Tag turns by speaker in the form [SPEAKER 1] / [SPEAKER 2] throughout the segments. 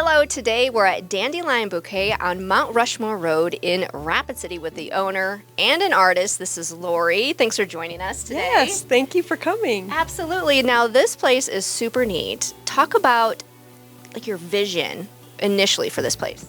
[SPEAKER 1] Hello, today we're at Dandelion Bouquet on Mount Rushmore Road in Rapid City with the owner and an artist. This is Lori. Thanks for joining us today.
[SPEAKER 2] Yes, thank you for coming.
[SPEAKER 1] Absolutely. Now, this place is super neat. Talk about your vision initially for this place.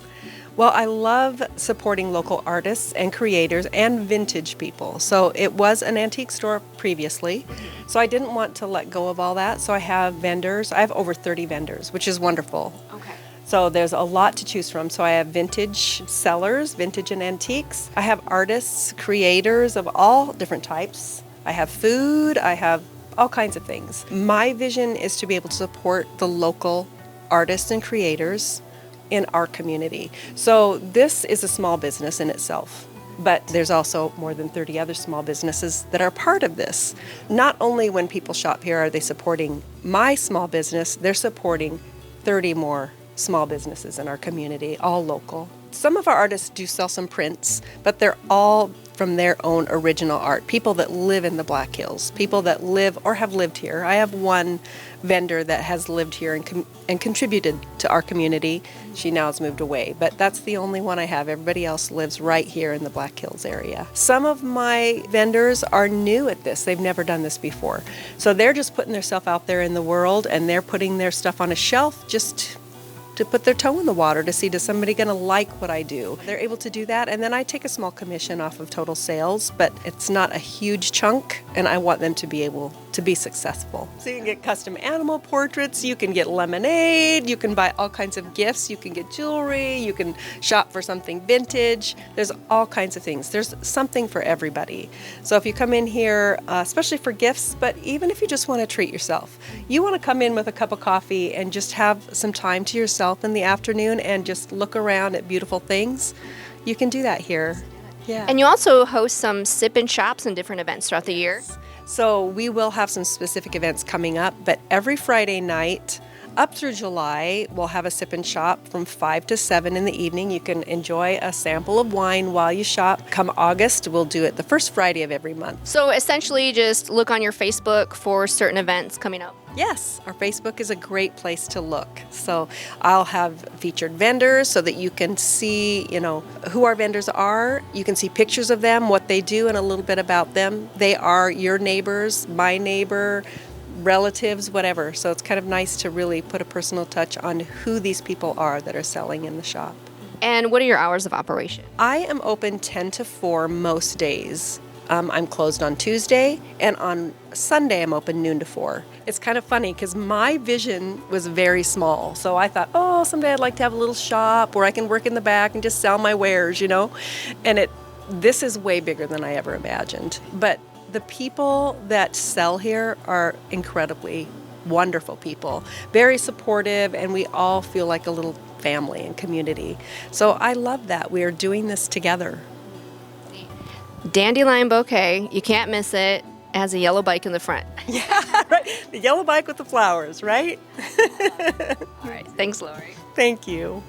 [SPEAKER 2] Well, I love supporting local artists and creators and vintage people. So it was an antique store previously, so I didn't want to let go of all that. So I have vendors. I have over 30 vendors, which is wonderful.
[SPEAKER 1] Okay.
[SPEAKER 2] So there's a lot to choose from. So I have vintage sellers, vintage and antiques. I have artists, creators of all different types. I have food. I have all kinds of things. My vision is to be able to support the local artists and creators in our community. So this is a small business in itself, but there's also more than 30 other small businesses that are part of this. Not only when people shop here are they supporting my small business, they're supporting 30 more small businesses in our community, all local. Some of our artists do sell some prints, but they're all from their own original art. People that live in the Black Hills, people that live or have lived here. I have one vendor that has lived here and contributed to our community. She now has moved away, but that's the only one I have. Everybody else lives right here in the Black Hills area. Some of my vendors are new at this. They've never done this before. So they're just putting themselves out there in the world, and they're putting their stuff on a shelf just to put their toe in the water to see, does somebody going to like what I do? They're able to do that, and then I take a small commission off of total sales, but it's not a huge chunk, and I want them to be able to be successful. So you can get custom animal portraits, you can get lemonade, you can buy all kinds of gifts, you can get jewelry, you can shop for something vintage. There's all kinds of things. There's something for everybody. So if you come in here, especially for gifts, but even if you just want to treat yourself, you want to come in with a cup of coffee and just have some time to yourself in the afternoon and just look around at beautiful things, you can do that here. Yeah.
[SPEAKER 1] And you also host some sip and shops and different events throughout the year.
[SPEAKER 2] So we will have some specific events coming up, but every Friday night up through July, we'll have a sip and shop from 5 to 7 in the evening. You can enjoy a sample of wine while you shop. Come August, we'll do it the first Friday of every month.
[SPEAKER 1] So essentially just look on your Facebook for certain events coming up.
[SPEAKER 2] Yes, our Facebook is a great place to look. So I'll have featured vendors so that you can see, who our vendors are. You can see pictures of them, what they do, and a little bit about them. They are your neighbors, my neighbor, relatives, whatever. So it's kind of nice to really put a personal touch on who these people are that are selling in the shop.
[SPEAKER 1] And what are your hours of operation?
[SPEAKER 2] I am open 10 to 4 most days. I'm closed on Tuesday, and on Sunday I'm open noon to 4. It's kind of funny because my vision was very small. So I thought, someday I'd like to have a little shop where I can work in the back and just sell my wares, And this is way bigger than I ever imagined. But the people that sell here are incredibly wonderful people, very supportive, and we all feel like a little family and community. So I love that. We are doing this together.
[SPEAKER 1] Dandelion Bouquet, you can't miss it. It has a yellow bike in the front.
[SPEAKER 2] Yeah, right. The yellow bike with the flowers, right?
[SPEAKER 1] All right. Thanks, Lori.
[SPEAKER 2] Thank you.